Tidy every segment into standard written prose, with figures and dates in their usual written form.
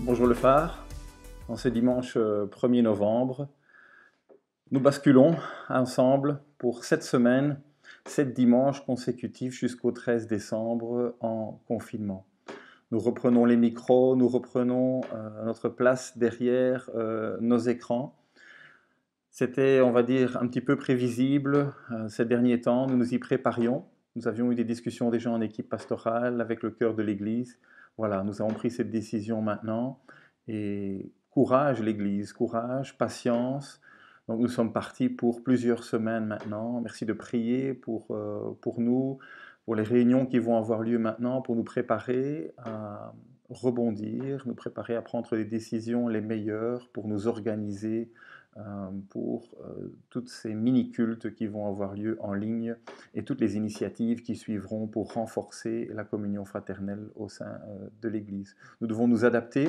Bonjour le phare, en ce dimanche 1er novembre, nous basculons ensemble pour 7 semaines, 7 dimanches consécutifs jusqu'au 13 décembre en confinement. Nous reprenons les micros, nous reprenons notre place derrière nos écrans. C'était, on va dire, un petit peu prévisible ces derniers temps, nous nous y préparions. Nous avions eu des discussions déjà en équipe pastorale avec le cœur de l'Église. Voilà, nous avons pris cette décision maintenant. Et courage l'Église, courage, patience. Donc nous sommes partis pour plusieurs semaines maintenant. Merci de prier pour nous, pour les réunions qui vont avoir lieu maintenant, pour nous préparer à rebondir, nous préparer à prendre les décisions les meilleures, pour nous organiser pour toutes ces mini-cultes qui vont avoir lieu en ligne et toutes les initiatives qui suivront pour renforcer la communion fraternelle au sein de l'Église. Nous devons nous adapter.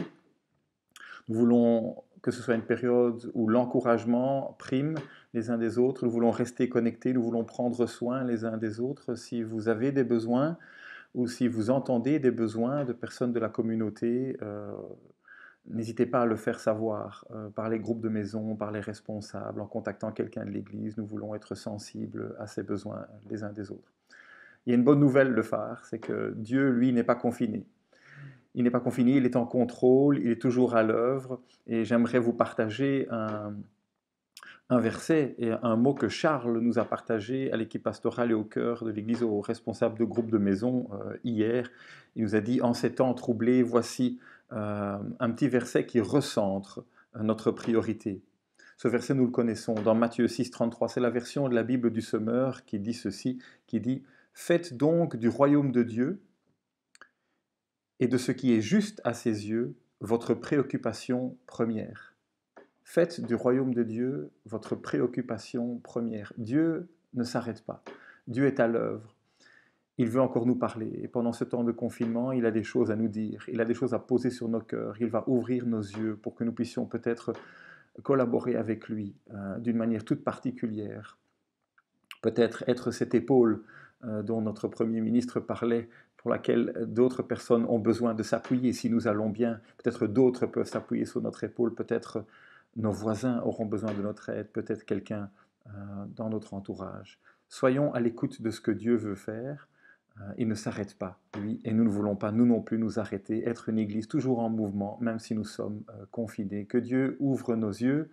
Nous voulons que ce soit une période où l'encouragement prime les uns des autres. Nous voulons rester connectés, nous voulons prendre soin les uns des autres. Si vous avez des besoins ou si vous entendez des besoins de personnes de la communauté, n'hésitez pas à le faire savoir par les groupes de maison, par les responsables, en contactant quelqu'un de l'Église. Nous voulons être sensibles à ces besoins les uns des autres. Il y a une bonne nouvelle, le phare, c'est que Dieu, lui, n'est pas confiné. Il n'est pas confiné, il est en contrôle, il est toujours à l'œuvre. Et j'aimerais vous partager un verset et un mot que Charles nous a partagé à l'équipe pastorale et au cœur de l'Église, aux responsables de groupe de maison hier. Il nous a dit, en ces temps troublés, voici un petit verset qui recentre notre priorité. Ce verset, nous le connaissons dans Matthieu 6, 33. C'est la version de la Bible du Semeur qui dit ceci, qui dit « Faites donc du royaume de Dieu et de ce qui est juste à ses yeux votre préoccupation première. » Faites du royaume de Dieu votre préoccupation première. Dieu ne s'arrête pas. Dieu est à l'œuvre. Il veut encore nous parler. Et pendant ce temps de confinement, il a des choses à nous dire. Il a des choses à poser sur nos cœurs. Il va ouvrir nos yeux pour que nous puissions peut-être collaborer avec lui d'une manière toute particulière. Peut-être être cette épaule dont notre Premier ministre parlait, pour laquelle d'autres personnes ont besoin de s'appuyer si nous allons bien. Peut-être d'autres peuvent s'appuyer sur notre épaule. Peut-être nos voisins auront besoin de notre aide. Peut-être quelqu'un dans notre entourage. Soyons à l'écoute de ce que Dieu veut faire. Il ne s'arrête pas, lui, et nous ne voulons pas, nous non plus, nous arrêter, être une église toujours en mouvement, même si nous sommes confinés. Que Dieu ouvre nos yeux,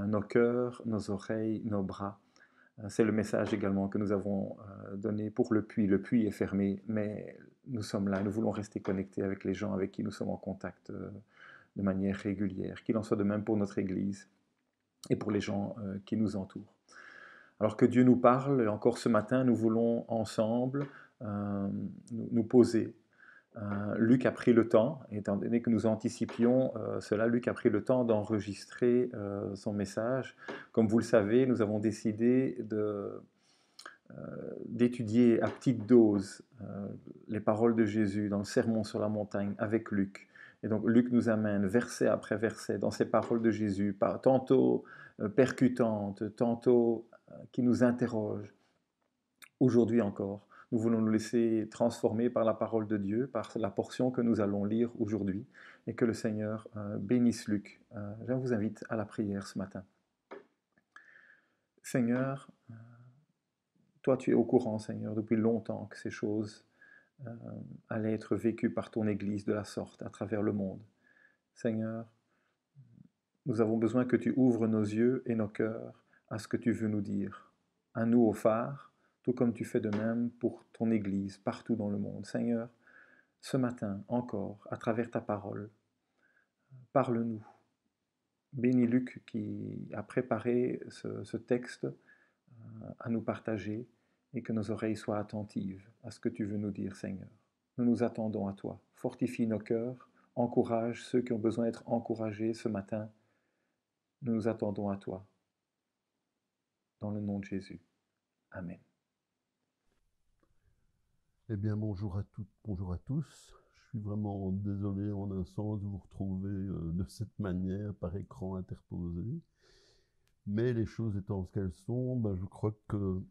nos cœurs, nos oreilles, nos bras. C'est le message également que nous avons donné pour le puits. Le puits est fermé, mais nous sommes là, nous voulons rester connectés avec les gens avec qui nous sommes en contact de manière régulière. Qu'il en soit de même pour notre église et pour les gens qui nous entourent. Alors que Dieu nous parle, et encore ce matin, nous voulons ensemble nous poser. Luc a pris le temps, étant donné que nous anticipions cela, Luc a pris le temps d'enregistrer son message. Comme vous le savez, nous avons décidé d'étudier à petite dose les paroles de Jésus dans le Sermon sur la montagne avec Luc. Et donc Luc nous amène verset après verset dans ces paroles de Jésus, tantôt percutantes, tantôt qui nous interrogent. Aujourd'hui encore, nous voulons nous laisser transformer par la parole de Dieu, par la portion que nous allons lire aujourd'hui, et que le Seigneur bénisse Luc. Je vous invite à la prière ce matin. Seigneur, toi tu es au courant, Seigneur, depuis longtemps que ces choses allaient être vécues par ton Église de la sorte à travers le monde. Seigneur, nous avons besoin que tu ouvres nos yeux et nos cœurs à ce que tu veux nous dire, à nous au phare, tout comme tu fais de même pour ton Église partout dans le monde. Seigneur, ce matin encore, à travers ta parole, parle-nous. Bénis Luc qui a préparé ce texte à nous partager et que nos oreilles soient attentives à ce que tu veux nous dire, Seigneur. Nous nous attendons à toi. Fortifie nos cœurs, encourage ceux qui ont besoin d'être encouragés ce matin. Nous nous attendons à toi. Dans le nom de Jésus. Amen. Eh bien, bonjour à toutes, bonjour à tous. Je suis vraiment désolé en un sens de vous retrouver de cette manière par écran interposé. Mais les choses étant ce qu'elles sont, ben, je crois que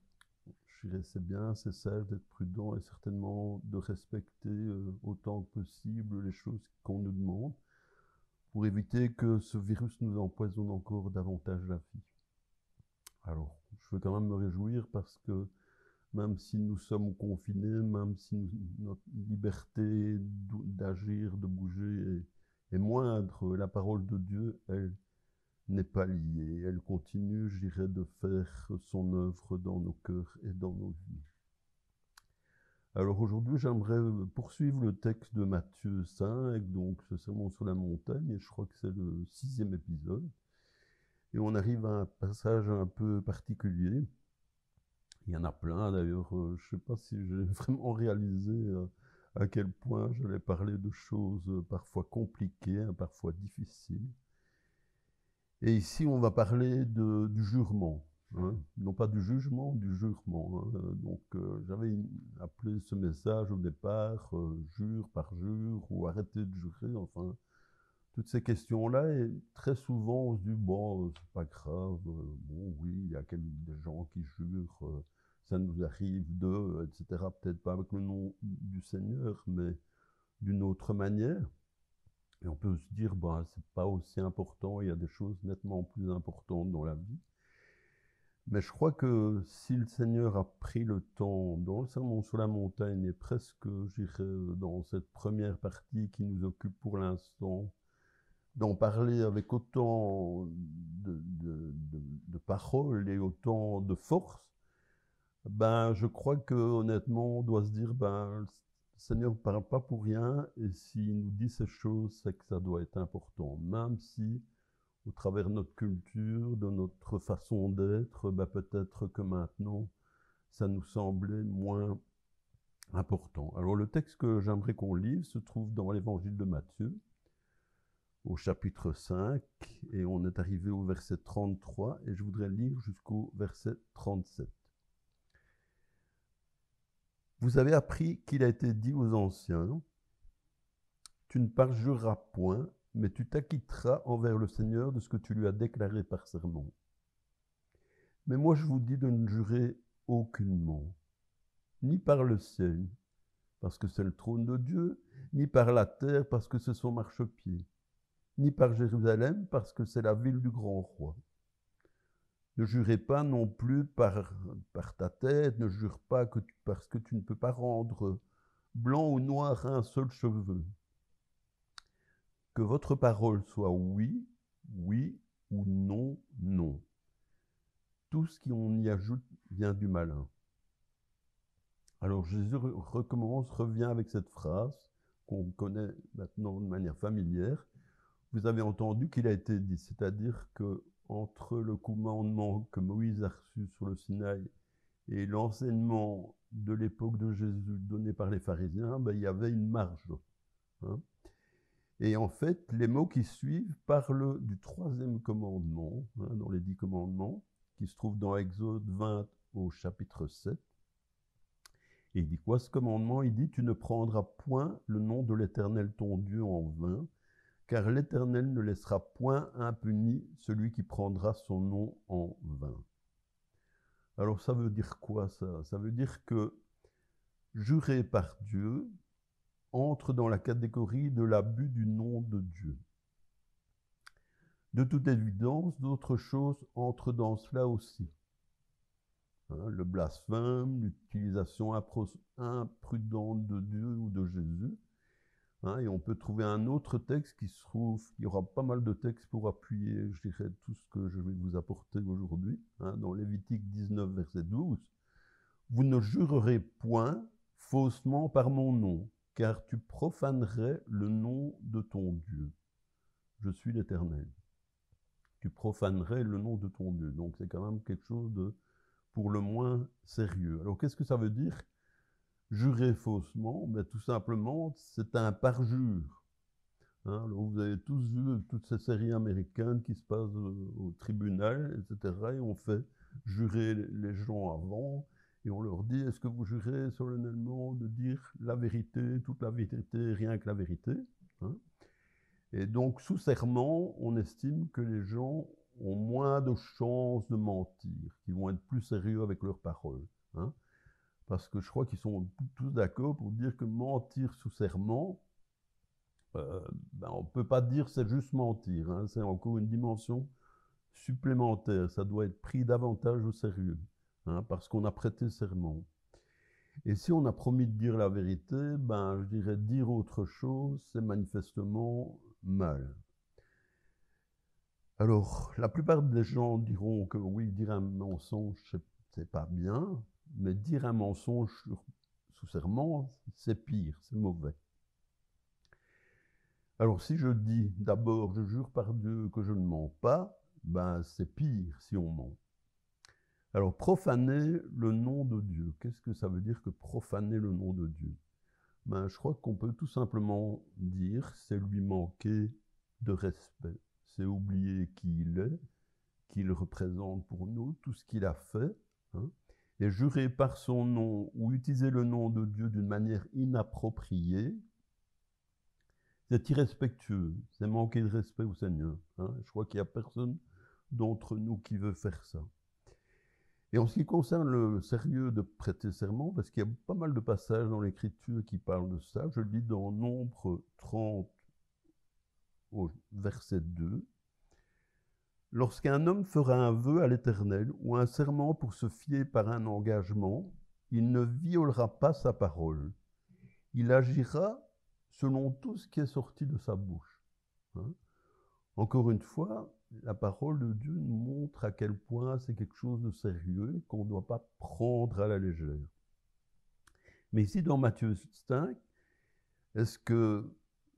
c'est bien, c'est sage d'être prudent et certainement de respecter autant que possible les choses qu'on nous demande. pour éviter que ce virus nous empoisonne encore davantage la vie. Alors, je veux quand même me réjouir parce que même si nous sommes confinés, même si notre liberté d'agir, de bouger est moindre, la parole de Dieu, elle n'est pas liée. Elle continue, je dirais, de faire son œuvre dans nos cœurs et dans nos vies. Alors aujourd'hui, j'aimerais poursuivre le texte de Matthieu 5, donc ce sermon sur la montagne, et je crois que c'est le 6e épisode. Et on arrive à un passage un peu particulier. Il y en a plein d'ailleurs, je ne sais pas si j'ai vraiment réalisé à quel point j'allais parler de choses parfois compliquées, parfois difficiles. Et ici, on va parler du jurement. Hein, non pas du jugement, du jurement. Hein. Donc, j'avais appelé ce message au départ jure par jure ou arrêter de jurer. Enfin, toutes ces questions-là. Et très souvent, on se dit bon, c'est pas grave. Bon, oui, il y a des gens qui jurent. Ça nous arrive etc. Peut-être pas avec le nom du Seigneur, mais d'une autre manière. Et on peut se dire, bah, c'est pas aussi important, il y a des choses nettement plus importantes dans la vie. Mais je crois que si le Seigneur a pris le temps, dans le sermon sur la montagne, et presque, je dirais, dans cette première partie qui nous occupe pour l'instant, d'en parler avec autant de paroles et autant de force, ben, je crois que honnêtement, on doit se dire, ben, le Seigneur ne parle pas pour rien, et s'il nous dit ces choses, c'est que ça doit être important, même si, au travers de notre culture, de notre façon d'être, ben, peut-être que maintenant, ça nous semblait moins important. Alors, le texte que j'aimerais qu'on lise se trouve dans l'évangile de Matthieu, au chapitre 5, et on est arrivé au verset 33, et je voudrais lire jusqu'au verset 37. Vous avez appris qu'il a été dit aux anciens, tu ne parjureras point, mais tu t'acquitteras envers le Seigneur de ce que tu lui as déclaré par serment. Mais moi je vous dis de ne jurer aucunement, ni par le ciel, parce que c'est le trône de Dieu, ni par la terre, parce que c'est son marchepied, ni par Jérusalem, parce que c'est la ville du grand roi. Ne jurez pas non plus par ta tête, ne jure pas parce que tu ne peux pas rendre blanc ou noir un seul cheveu. Que votre parole soit oui, oui, ou non, non. Tout ce qu'on y ajoute vient du malin. Alors Jésus revient avec cette phrase qu'on connaît maintenant de manière familière. Vous avez entendu qu'il a été dit, c'est-à-dire que entre le commandement que Moïse a reçu sur le Sinaï et l'enseignement de l'époque de Jésus donné par les pharisiens, ben, il y avait une marge. Hein. Et en fait, les mots qui suivent parlent du 3e commandement, hein, dans les 10 commandements, qui se trouve dans Exode 20 au chapitre 7. Et il dit quoi ce commandement? Il dit, tu ne prendras point le nom de l'Éternel ton Dieu en vain, car l'Éternel ne laissera point impuni celui qui prendra son nom en vain. Alors ça veut dire quoi ça? Ça veut dire que jurer par Dieu entre dans la catégorie de l'abus du nom de Dieu. De toute évidence, d'autres choses entrent dans cela aussi. Hein, le blasphème, l'utilisation imprudente de Dieu ou de Jésus. Hein, et on peut trouver un autre texte qui se trouve, il y aura pas mal de textes pour appuyer, je dirais, tout ce que je vais vous apporter aujourd'hui. Hein, dans Lévitique 19, verset 12. Vous ne jurerez point faussement par mon nom, car tu profanerais le nom de ton Dieu. Je suis l'Éternel. Tu profanerais le nom de ton Dieu. Donc c'est quand même quelque chose de, pour le moins, sérieux. Alors qu'est-ce que ça veut dire? Jurer faussement, ben, tout simplement, c'est un parjure. Hein, alors vous avez tous vu toutes ces séries américaines qui se passent au tribunal, etc. Et on fait jurer les gens avant, et on leur dit, est-ce que vous jurez solennellement de dire la vérité, toute la vérité, rien que la vérité, hein? Et donc, sous serment, on estime que les gens ont moins de chances de mentir, qu'ils vont être plus sérieux avec leurs paroles. Hein, parce que je crois qu'ils sont tous d'accord pour dire que mentir sous serment, on ne peut pas dire c'est juste mentir, hein, c'est encore une dimension supplémentaire, ça doit être pris davantage au sérieux, hein, parce qu'on a prêté serment. Et si on a promis de dire la vérité, je dirais dire autre chose, c'est manifestement mal. Alors, la plupart des gens diront que oui, dire un mensonge, c'est pas bien, mais dire un mensonge sous serment, c'est pire, c'est mauvais. Alors, si je dis d'abord, je jure par Dieu que je ne mens pas, c'est pire si on ment. Alors, profaner le nom de Dieu, qu'est-ce que ça veut dire que profaner le nom de Dieu? Je crois qu'on peut tout simplement dire, c'est lui manquer de respect, c'est oublier qui il est, qu'il représente pour nous, tout ce qu'il a fait, hein, et jurer par son nom ou utiliser le nom de Dieu d'une manière inappropriée, c'est irrespectueux, c'est manquer de respect au Seigneur. Hein. Je crois qu'il n'y a personne d'entre nous qui veut faire ça. Et en ce qui concerne le sérieux de prêter serment, parce qu'il y a pas mal de passages dans l'Écriture qui parlent de ça, je lis dans Nombre 30 au verset 2, « Lorsqu'un homme fera un vœu à l'Éternel ou un serment pour se fier par un engagement, il ne violera pas sa parole. Il agira selon tout ce qui est sorti de sa bouche. Hein. Encore une fois, la parole de Dieu nous montre à quel point c'est quelque chose de sérieux et qu'on ne doit pas prendre à la légère. Mais ici, dans Matthieu 5, est-ce que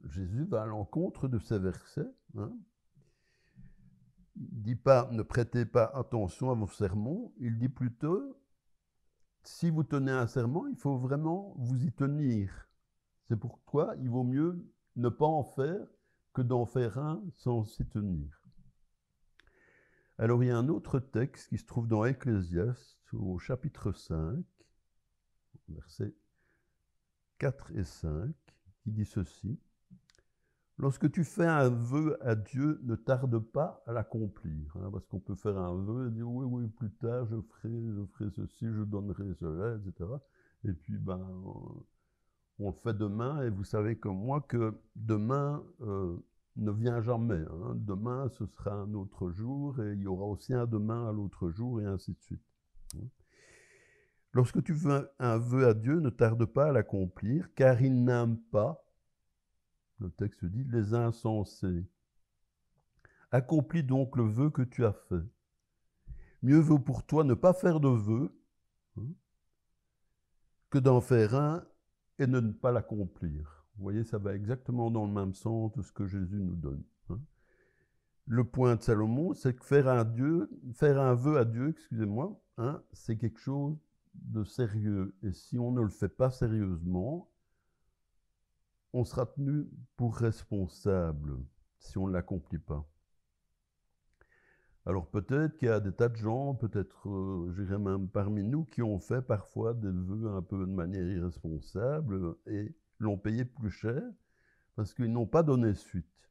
Jésus va à l'encontre de ces versets, hein? Il ne dit pas « ne prêtez pas attention à vos sermons », il dit plutôt « si vous tenez un serment, il faut vraiment vous y tenir ». C'est pourquoi il vaut mieux ne pas en faire que d'en faire un sans s'y tenir. Alors il y a un autre texte qui se trouve dans Ecclésiaste au chapitre 5, versets 4 et 5, qui dit ceci. « Lorsque tu fais un vœu à Dieu, ne tarde pas à l'accomplir. Hein, » parce qu'on peut faire un vœu et dire « oui, plus tard, je ferai ceci, je donnerai cela, etc. » Et puis, on le fait demain, et vous savez comme moi que demain ne vient jamais. Hein. Demain, ce sera un autre jour, et il y aura aussi un demain à l'autre jour, et ainsi de suite. Lorsque tu fais un vœu à Dieu, ne tarde pas à l'accomplir, car il n'aime pas, le texte dit, les insensés. Accomplis donc le vœu que tu as fait. Mieux vaut pour toi ne pas faire de vœu que d'en faire un et de ne pas l'accomplir. Vous voyez, ça va exactement dans le même sens de ce que Jésus nous donne. Hein. Le point de Salomon, c'est que faire un vœu à Dieu, excusez-moi, hein, c'est quelque chose de sérieux. Et si on ne le fait pas sérieusement, on sera tenu pour responsable si on ne l'accomplit pas. Alors peut-être qu'il y a des tas de gens, peut-être, je dirais même parmi nous, qui ont fait parfois des vœux un peu de manière irresponsable et l'ont payé plus cher parce qu'ils n'ont pas donné suite.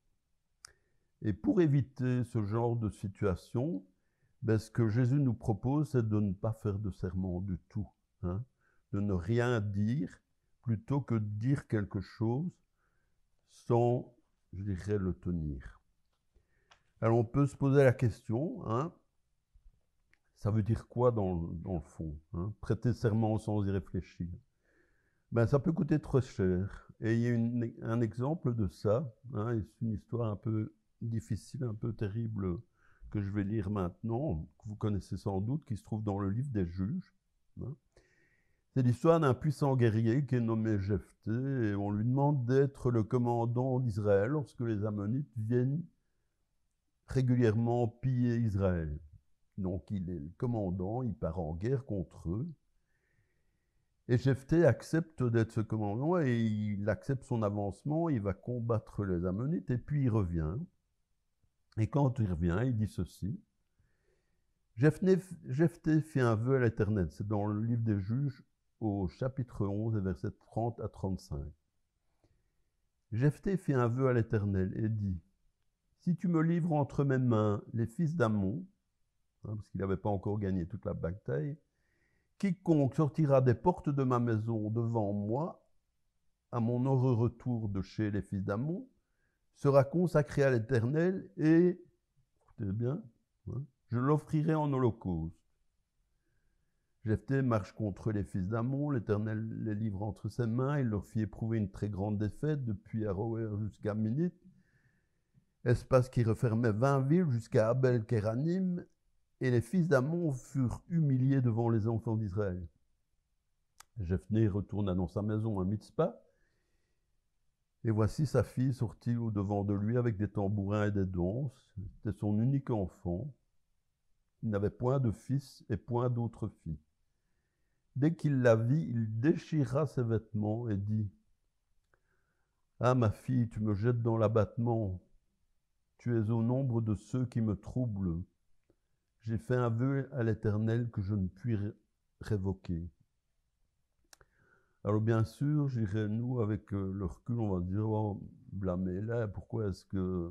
Et pour éviter ce genre de situation, ce que Jésus nous propose, c'est de ne pas faire de serment du tout, hein, de ne rien dire, plutôt que de dire quelque chose sans, je dirais, le tenir. Alors on peut se poser la question, hein, ça veut dire quoi dans le fond, hein, prêter serment sans y réfléchir? Ça peut coûter trop cher. Et il y a un exemple de ça, hein, c'est une histoire un peu difficile, un peu terrible, que je vais lire maintenant, que vous connaissez sans doute, qui se trouve dans le livre des Juges. Hein. C'est l'histoire d'un puissant guerrier qui est nommé Jephthé, et on lui demande d'être le commandant d'Israël lorsque les Ammonites viennent régulièrement piller Israël. Donc il est le commandant, il part en guerre contre eux. Et Jephthé accepte d'être ce commandant et il accepte son avancement, il va combattre les Ammonites et puis il revient. Et quand il revient, il dit ceci. Jephthé fit un vœu à l'Éternel. C'est dans le livre des Juges au chapitre 11 et versets 30 à 35. Jephthé fit un vœu à l'Éternel et dit, si tu me livres entre mes mains les fils d'Ammon, hein, parce qu'il n'avait pas encore gagné toute la bataille, quiconque sortira des portes de ma maison devant moi, à mon heureux retour de chez les fils d'Ammon, sera consacré à l'Éternel et, écoutez bien, hein, je l'offrirai en holocauste. Jephthé marche contre les fils d'Ammon, l'Éternel les livre entre ses mains, il leur fit éprouver une très grande défaite, depuis Aroër jusqu'à Minith, espace qui refermait 20 villes jusqu'à Abel-Kéranim, et les fils d'Ammon furent humiliés devant les enfants d'Israël. Jephthé retourna dans sa maison à Mitzpah, et voici sa fille sortie au-devant de lui avec des tambourins et des danses. C'était son unique enfant. Il n'avait point de fils et point d'autre fille. Dès qu'il la vit, il déchira ses vêtements et dit : « Ah, ma fille, tu me jettes dans l'abattement. Tu es au nombre de ceux qui me troublent. J'ai fait un vœu à l'Éternel que je ne puis révoquer. » Alors bien sûr, j'irai, nous, avec le recul, on va dire, oh, blâmez-la, pourquoi est-ce que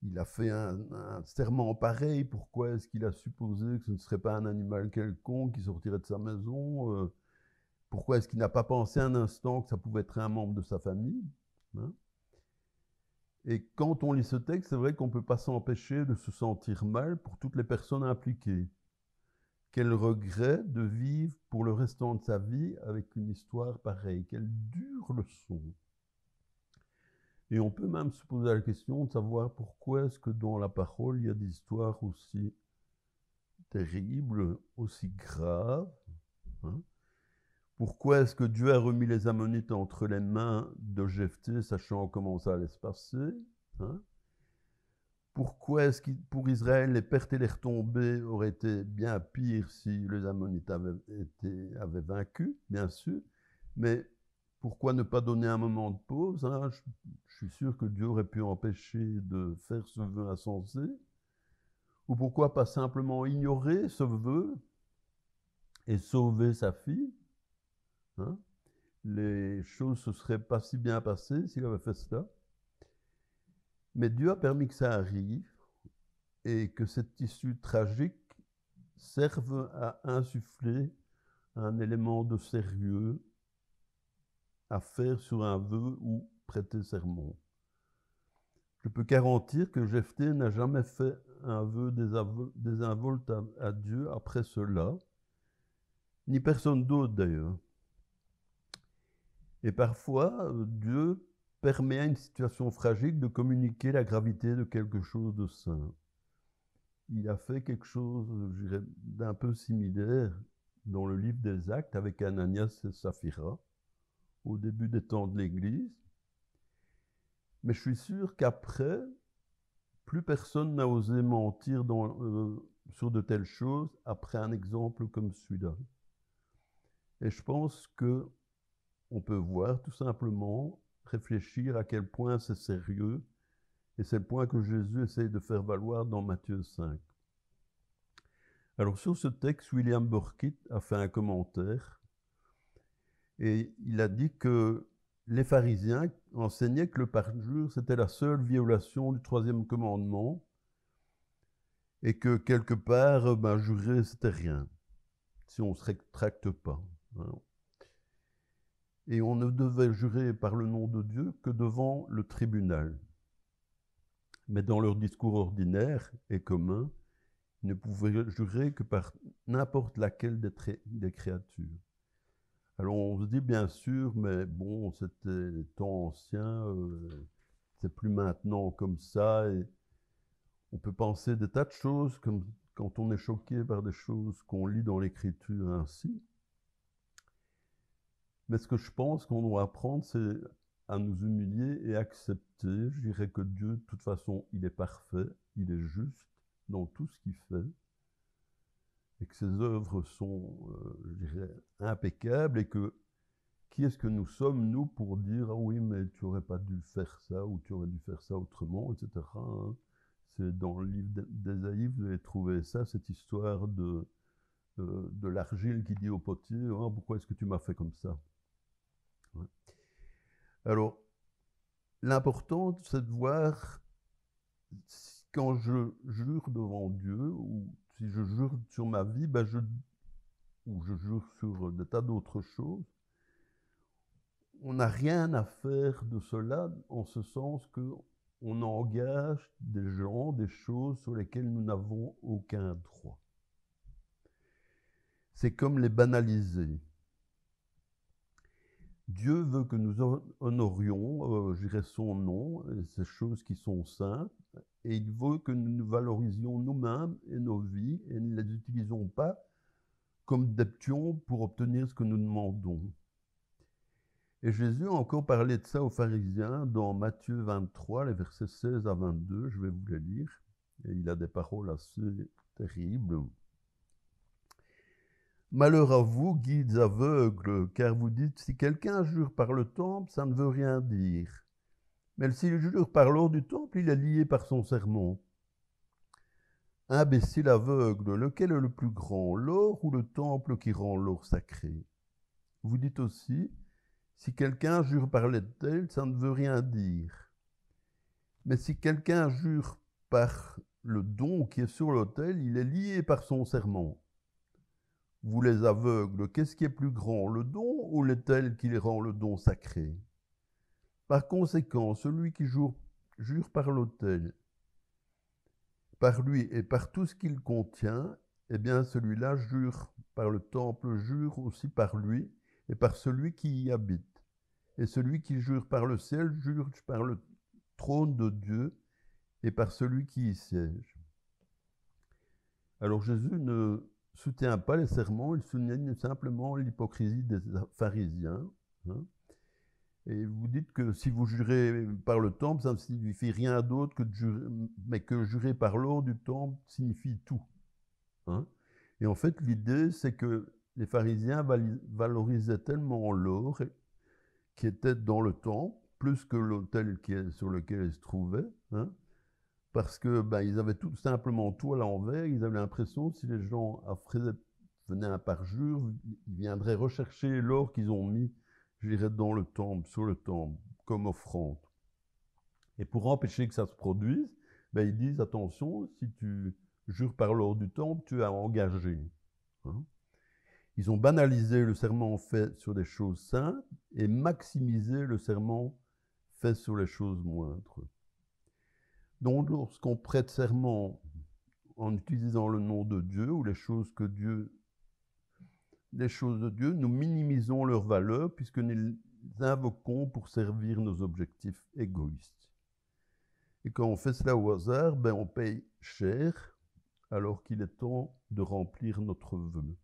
il a fait un serment pareil, pourquoi est-ce qu'il a supposé que ce ne serait pas un animal quelconque qui sortirait de sa maison, pourquoi est-ce qu'il n'a pas pensé un instant que ça pouvait être un membre de sa famille, hein? Et quand on lit ce texte, c'est vrai qu'on ne peut pas s'empêcher de se sentir mal pour toutes les personnes impliquées. Quel regret de vivre pour le restant de sa vie avec une histoire pareille. Quelle dure leçon. Et on peut même se poser la question de savoir pourquoi est-ce que dans la parole, il y a des histoires aussi terribles, aussi graves, hein? Pourquoi est-ce que Dieu a remis les Ammonites entre les mains de Jephthé, sachant comment ça allait se passer, hein? Pourquoi est-ce que pour Israël, les pertes et les retombées auraient été bien pires si les Ammonites avaient vaincu, bien sûr, mais pourquoi ne pas donner un moment de pause, hein? Je suis sûr que Dieu aurait pu empêcher de faire ce vœu insensé. Ou pourquoi pas simplement ignorer ce vœu et sauver sa fille, hein? Les choses ne se seraient pas si bien passées s'il avait fait cela. Mais Dieu a permis que ça arrive et que cette issue tragique serve à insuffler un élément de sérieux à faire sur un vœu ou prêter serment. Je peux garantir que Jephthé n'a jamais fait un vœu désinvolte à Dieu après cela, ni personne d'autre d'ailleurs. Et parfois, Dieu permet à une situation fragile de communiquer la gravité de quelque chose de saint. Il a fait quelque chose, je dirais, d'un peu similaire dans le livre des Actes avec Ananias et Saphira, au début des temps de l'Église. Mais je suis sûr qu'après, plus personne n'a osé mentir sur de telles choses après un exemple comme celui-là. Et je pense qu'on peut voir tout simplement, réfléchir à quel point c'est sérieux, et c'est le point que Jésus essaye de faire valoir dans Matthieu 5. Alors sur ce texte, William Burkitt a fait un commentaire, et il a dit que les pharisiens enseignaient que le parjure, c'était la seule violation du 3e commandement, et que quelque part, jurer, c'était rien, si on ne se rétracte pas, hein. Et on ne devait jurer par le nom de Dieu que devant le tribunal. Mais dans leur discours ordinaire et commun, ils ne pouvaient jurer que par n'importe laquelle des créatures. Alors on se dit bien sûr, mais bon, c'était les temps anciens, c'est plus maintenant comme ça, et on peut penser des tas de choses, comme quand on est choqué par des choses qu'on lit dans l'Écriture ainsi. Mais ce que je pense qu'on doit apprendre, c'est à nous humilier et accepter. Je dirais que Dieu, de toute façon, il est parfait, il est juste dans tout ce qu'il fait, et que ses œuvres sont, je dirais, impeccables, et que qui est-ce que nous sommes, nous, pour dire « Ah oui, mais tu n'aurais pas dû faire ça, ou tu aurais dû faire ça autrement, etc. » hein. C'est dans le livre d'Ésaïe, vous allez trouver ça, cette histoire de l'argile qui dit au potier « Ah, pourquoi est-ce que tu m'as fait comme ça ?» Ouais. Alors, l'important, c'est de voir, quand je jure devant Dieu, ou si je jure sur ma vie, ou je jure sur des tas d'autres choses, on n'a rien à faire de cela, en ce sens qu'on engage des gens, des choses sur lesquelles nous n'avons aucun droit. C'est comme les banaliser. Dieu veut que nous honorions, je dirais, son nom, ces choses qui sont saintes, et il veut que nous nous valorisions nous-mêmes et nos vies, et ne les utilisons pas comme des pions pour obtenir ce que nous demandons. Et Jésus a encore parlé de ça aux pharisiens dans Matthieu 23, les versets 16 à 22, je vais vous les lire, et il a des paroles assez terribles. Malheur à vous, guides aveugles, car vous dites, si quelqu'un jure par le temple, ça ne veut rien dire. Mais s'il jure par l'or du temple, il est lié par son serment. Imbécile aveugle, lequel est le plus grand, l'or ou le temple qui rend l'or sacré? Vous dites aussi, si quelqu'un jure par l'autel, ça ne veut rien dire. Mais si quelqu'un jure par le don qui est sur l'autel, il est lié par son serment. Vous les aveugles, qu'est-ce qui est plus grand, le don ou l'autel qui rend le don sacré? Par conséquent, celui qui jure par l'autel, par lui et par tout ce qu'il contient, eh bien celui-là jure par le temple, jure aussi par lui et par celui qui y habite. Et celui qui jure par le ciel, jure par le trône de Dieu et par celui qui y siège. Alors Jésus ne soutient pas les serments, il souligne simplement l'hypocrisie des pharisiens. Hein. Et vous dites que si vous jurez par le temple, ça ne signifie rien d'autre que de jurer, mais que jurer par l'or du temple signifie tout. Hein. Et en fait, l'idée, c'est que les pharisiens valorisaient tellement l'or qui était dans le temple, plus que l'autel sur lequel ils se trouvaient, hein, parce que ils avaient tout simplement tout à l'envers. Ils avaient l'impression que si les gens venaient à parjure, ils viendraient rechercher l'or qu'ils ont mis, je dirais, dans le temple, sur le temple, comme offrande. Et pour empêcher que ça se produise, ils disent, attention, si tu jures par l'or du temple, tu as engagé. Hein. Ils ont banalisé le serment fait sur des choses saintes et maximisé le serment fait sur les choses moindres. Donc, lorsqu'on prête serment en utilisant le nom de Dieu ou les choses de Dieu, nous minimisons leur valeur puisque nous les invoquons pour servir nos objectifs égoïstes. Et quand on fait cela au hasard, on paye cher alors qu'il est temps de remplir notre vœu.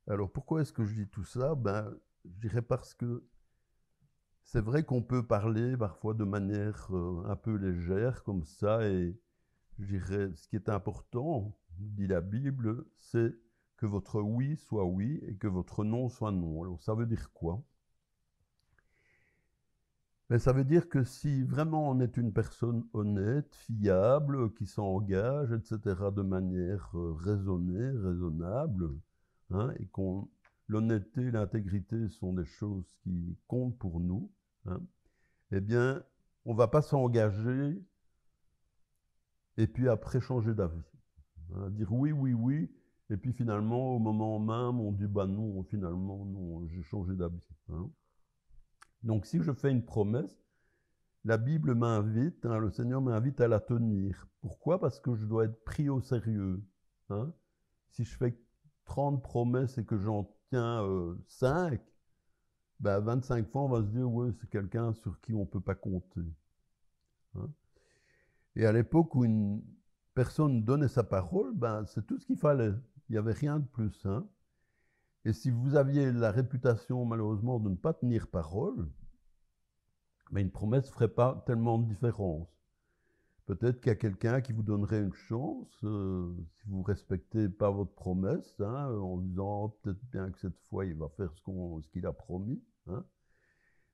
Alors pourquoi est-ce que je dis tout ça? Je dirais parce que c'est vrai qu'on peut parler parfois de manière un peu légère comme ça, et je dirais ce qui est important, dit la Bible, c'est que votre oui soit oui et que votre non soit non. Alors ça veut dire quoi? Ça veut dire que si vraiment on est une personne honnête, fiable, qui s'engage, etc., de manière raisonnée, raisonnable, hein, et l'honnêteté et l'intégrité sont des choses qui comptent pour nous, hein, eh bien, on ne va pas s'engager et puis après changer d'avis. Hein, dire oui, oui, oui, et puis finalement, au moment même, on dit non, finalement, non, j'ai changé d'avis. Hein. Donc, si je fais une promesse, la Bible m'invite, hein, le Seigneur m'invite à la tenir. Pourquoi? Parce que je dois être pris au sérieux. Hein. Si je fais 30 promesses et que j'en tiens 5, 25 fois, on va se dire, ouais, c'est quelqu'un sur qui on ne peut pas compter. Hein. Et à l'époque où une personne donnait sa parole, c'est tout ce qu'il fallait. Il n'y avait rien de plus. Hein. Et si vous aviez la réputation, malheureusement, de ne pas tenir parole, une promesse ne ferait pas tellement de différence. Peut-être qu'il y a quelqu'un qui vous donnerait une chance, si vous ne respectez pas votre promesse, hein, en disant peut-être bien que cette fois il va faire ce qu'il a promis. Hein.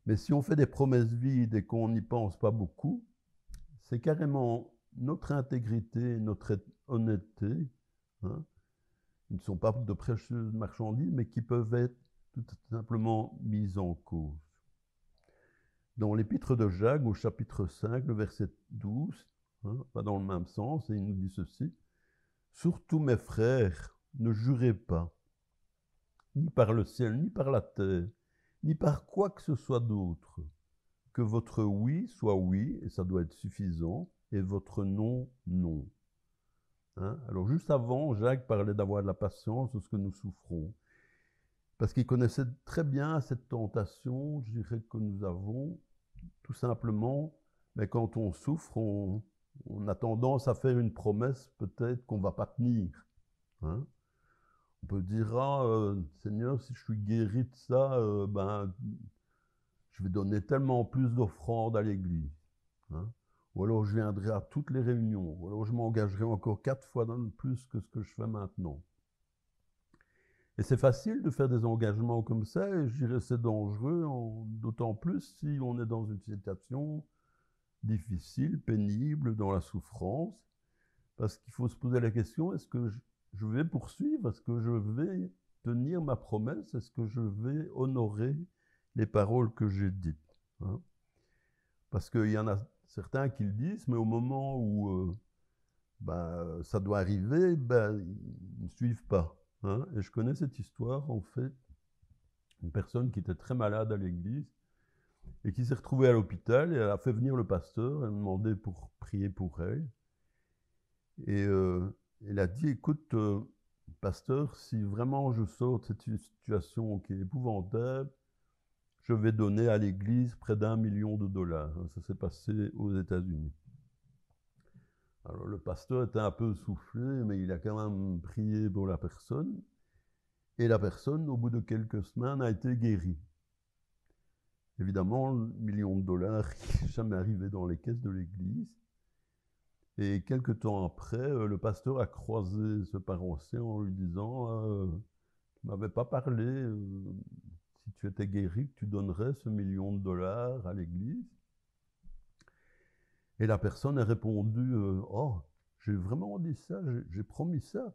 Mais si on fait des promesses vides et qu'on n'y pense pas beaucoup, c'est carrément notre intégrité, notre honnêteté, hein, qui ne sont pas de précieuses marchandises, mais qui peuvent être tout simplement mises en cause. Dans l'épître de Jacques, au chapitre 5, le verset 12, hein, pas dans le même sens, et il nous dit ceci: « Surtout mes frères, ne jurez pas, ni par le ciel, ni par la terre, ni par quoi que ce soit d'autre. Que votre oui soit oui, et ça doit être suffisant, et votre non, non. Hein? Alors juste avant, Jacques parlait d'avoir de la patience de ce que nous souffrons. Parce qu'il connaissait très bien cette tentation, je dirais, que nous avons, tout simplement, mais quand on souffre, on a tendance à faire une promesse peut-être qu'on ne va pas tenir. Hein? On peut dire, ah, Seigneur, si je suis guéri de ça, ben, je vais donner tellement plus d'offrandes à l'église. Hein? Ou alors je viendrai à toutes les réunions, ou alors je m'engagerai encore 4 fois de plus que ce que je fais maintenant. Et c'est facile de faire des engagements comme ça, et je dirais c'est dangereux, d'autant plus si on est dans une situation difficile, pénible, dans la souffrance, parce qu'il faut se poser la question, est-ce que je vais poursuivre, est-ce que je vais tenir ma promesse, est-ce que je vais honorer les paroles que j'ai dites, hein? Parce qu'il y en a certains qui le disent, mais au moment où ça doit arriver, ils ne suivent pas. Hein? Et je connais cette histoire, en fait, une personne qui était très malade à l'église et qui s'est retrouvée à l'hôpital et elle a fait venir le pasteur, elle a demandé pour prier pour elle. Et elle a dit, écoute, pasteur, si vraiment je sors de cette situation qui est épouvantable, je vais donner à l'église près d'1 million de dollars. Ça s'est passé aux États-Unis. Alors le pasteur était un peu soufflé, mais il a quand même prié pour la personne. Et la personne, au bout de quelques semaines, a été guérie. Évidemment, le million de dollars n'est jamais arrivé dans les caisses de l'église. Et quelques temps après, le pasteur a croisé ce paroissien en lui disant tu ne m'avais pas parlé, si tu étais guéri, que tu donnerais ce million de dollars à l'église. Et la personne a répondu oh, j'ai vraiment dit ça, j'ai promis ça.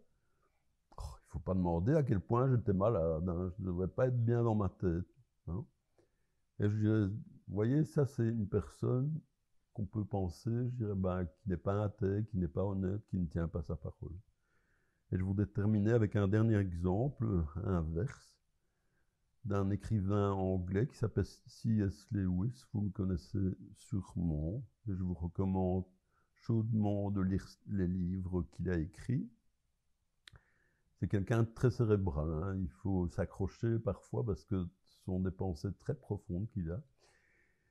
Oh, il ne faut pas demander à quel point j'étais malade, hein, je ne devrais pas être bien dans ma tête. Hein. Et vous voyez, ça c'est une personne qu'on peut penser, je dirais, qui n'est pas intègre, qui n'est pas honnête, qui ne tient pas sa parole. Et je voudrais terminer avec un dernier exemple, un verse d'un écrivain anglais qui s'appelle C.S. Lewis, vous le connaissez sûrement, et je vous recommande chaudement de lire les livres qu'il a écrits. C'est quelqu'un de très cérébral, hein. Il faut s'accrocher parfois parce que ce sont des pensées très profondes qu'il a.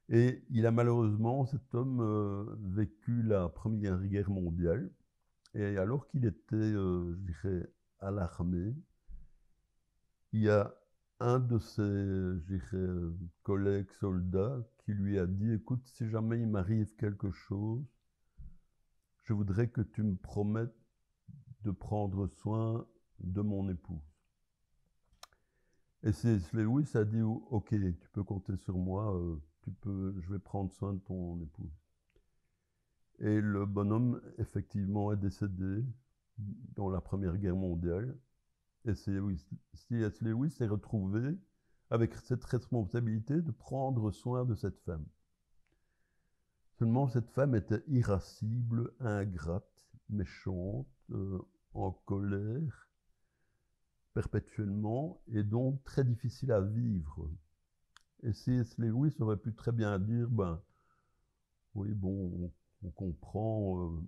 Et il a malheureusement, cet homme, vécu la Première Guerre mondiale. Et alors qu'il était, je dirais, à l'armée, il y a un de ses, je dirais, collègues soldats qui lui a dit, écoute, si jamais il m'arrive quelque chose, je voudrais que tu me promettes de prendre soin de mon épouse. Et C.S. Lewis a dit, ok, tu peux compter sur moi, je vais prendre soin de ton épouse. Et le bonhomme, effectivement, est décédé dans la Première Guerre mondiale. Et C.S. Lewis s'est retrouvé avec cette responsabilité de prendre soin de cette femme. Seulement, cette femme était irascible, ingrate, méchante, en colère, perpétuellement, et donc très difficile à vivre. Et C.S. Lewis aurait pu très bien dire, oui, bon, on comprend,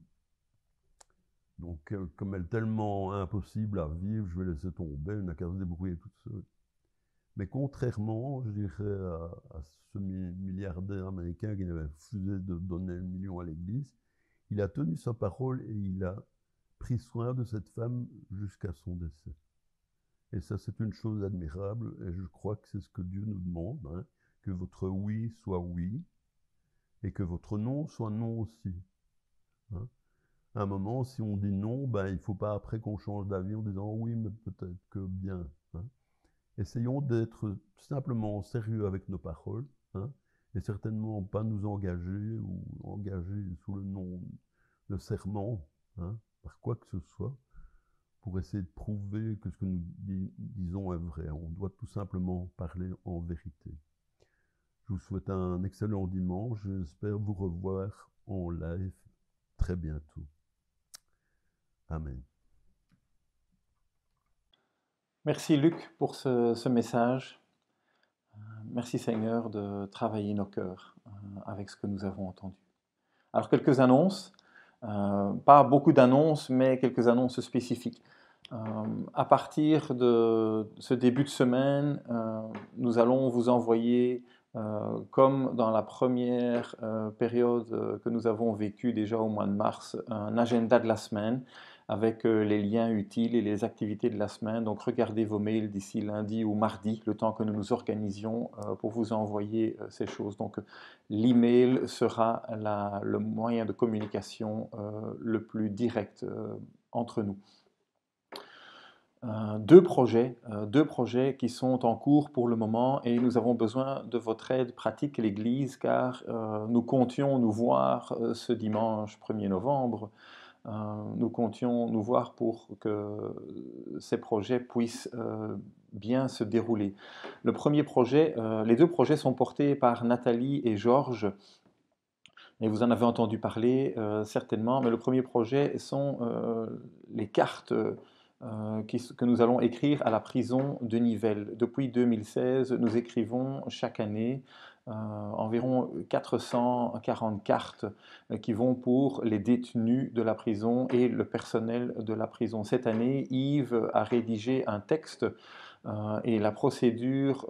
donc comme elle est tellement impossible à vivre, je vais laisser tomber, elle n'a qu'à se débrouiller toute seule. Mais contrairement, je dirais, à ce milliardaire américain qui avait refusé de donner le million à l'église, il a tenu sa parole et il a pris soin de cette femme jusqu'à son décès. Et ça, c'est une chose admirable, et je crois que c'est ce que Dieu nous demande, hein, que votre oui soit oui, et que votre non soit non aussi. Hein. À un moment, si on dit non, il ne faut pas après qu'on change d'avis en disant oui, mais peut-être que bien. Hein. Essayons d'être simplement sérieux avec nos paroles, hein, et certainement pas nous engager ou engager sous le nom, le serment, hein, par quoi que ce soit, pour essayer de prouver que ce que nous disons est vrai. On doit tout simplement parler en vérité. Je vous souhaite un excellent dimanche. J'espère vous revoir en live très bientôt. Amen. Merci Luc pour ce message. Merci Seigneur de travailler nos cœurs avec ce que nous avons entendu. Alors quelques annonces, pas beaucoup d'annonces, mais quelques annonces spécifiques. Euh, à partir de ce début de semaine, nous allons vous envoyer, comme dans la première période que nous avons vécue déjà au mois de mars, un agenda de la semaine avec les liens utiles et les activités de la semaine. Donc regardez vos mails d'ici lundi ou mardi, le temps que nous nous organisions pour vous envoyer ces choses. Donc l'email sera le moyen de communication le plus direct entre nous. Deux projets qui sont en cours pour le moment et nous avons besoin de votre aide pratique, l'Église, car nous comptions nous voir ce dimanche 1er novembre. Nous comptions nous voir pour que ces projets puissent bien se dérouler. Le premier projet, les deux projets sont portés par Nathalie et Georges. Et vous en avez entendu parler certainement, mais le premier projet sont les cartes que nous allons écrire à la prison de Nivelles. Depuis 2016, nous écrivons chaque année environ 440 cartes qui vont pour les détenus de la prison et le personnel de la prison. Cette année, Yves a rédigé un texte et la procédure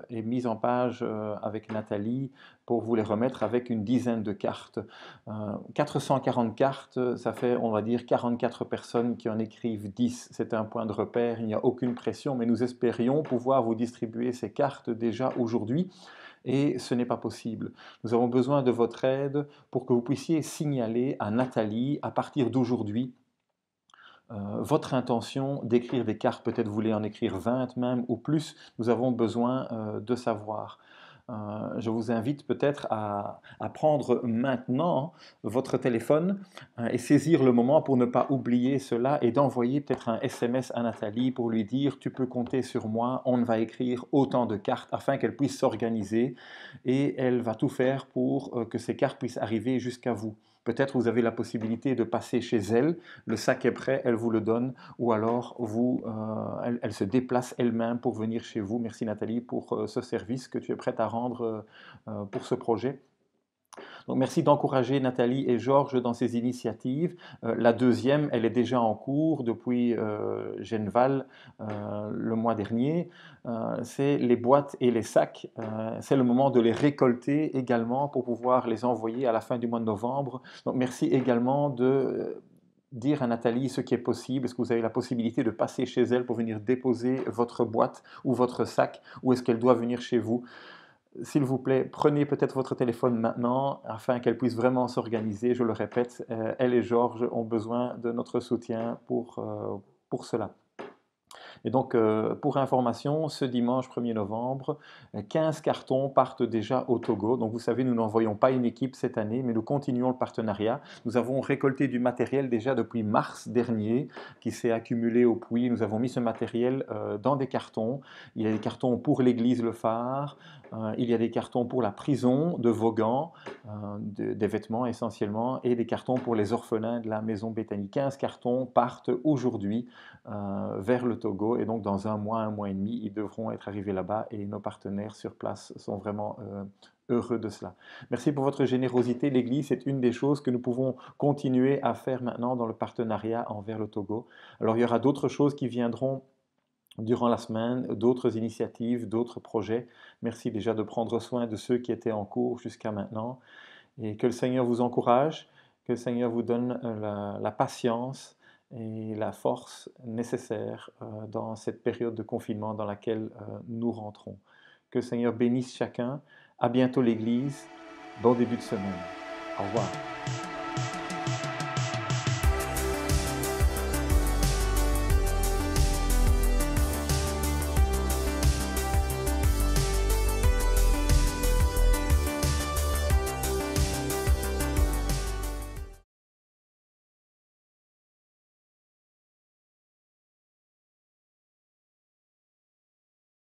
est mise en page avec Nathalie pour vous les remettre avec une dizaine de cartes. 440 cartes, ça fait, on va dire, 44 personnes qui en écrivent 10. C'est un point de repère, il n'y a aucune pression, mais nous espérions pouvoir vous distribuer ces cartes déjà aujourd'hui. Et ce n'est pas possible. Nous avons besoin de votre aide pour que vous puissiez signaler à Nathalie, à partir d'aujourd'hui, votre intention d'écrire des cartes. Peut-être vous voulez en écrire 20 même ou plus. Nous avons besoin de savoir. Je vous invite peut-être à prendre maintenant votre téléphone et saisir le moment pour ne pas oublier cela et d'envoyer peut-être un SMS à Nathalie pour lui dire tu peux compter sur moi, on va écrire autant de cartes afin qu'elle puisse s'organiser et elle va tout faire pour que ces cartes puissent arriver jusqu'à vous. Peut-être vous avez la possibilité de passer chez elle, le sac est prêt, elle vous le donne, ou alors elle se déplace elle-même pour venir chez vous. Merci Nathalie pour ce service que tu es prête à rendre pour ce projet. Donc merci d'encourager Nathalie et Georges dans ces initiatives. La deuxième, elle est déjà en cours depuis Genval le mois dernier. C'est les boîtes et les sacs. C'est le moment de les récolter également pour pouvoir les envoyer à la fin du mois de novembre. Donc merci également de dire à Nathalie ce qui est possible. Est-ce que vous avez la possibilité de passer chez elle pour venir déposer votre boîte ou votre sac, ou est-ce qu'elle doit venir chez vous? S'il vous plaît, prenez peut-être votre téléphone maintenant afin qu'elle puisse vraiment s'organiser. Je le répète, elle et Georges ont besoin de notre soutien pour cela. Et donc, pour information, ce dimanche 1er novembre, 15 cartons partent déjà au Togo. Donc, vous savez, nous n'envoyons pas une équipe cette année, mais nous continuons le partenariat. Nous avons récolté du matériel déjà depuis mars dernier qui s'est accumulé au puits. Nous avons mis ce matériel dans des cartons. Il y a des cartons pour l'église Le Phare, il y a des cartons pour la prison de Vaughan, des vêtements essentiellement, et des cartons pour les orphelins de la maison Béthanie. 15 cartons partent aujourd'hui vers le Togo et donc dans un mois et demi, ils devront être arrivés là-bas et nos partenaires sur place sont vraiment heureux de cela. Merci pour votre générosité. L'Église, c'est une des choses que nous pouvons continuer à faire maintenant dans le partenariat envers le Togo. Alors il y aura d'autres choses qui viendront durant la semaine, d'autres initiatives, d'autres projets. Merci déjà de prendre soin de ceux qui étaient en cours jusqu'à maintenant et que le Seigneur vous encourage, que le Seigneur vous donne la patience et la force nécessaire dans cette période de confinement dans laquelle nous rentrons. Que le Seigneur bénisse chacun. À bientôt l'Église. Bon début de semaine. Au revoir.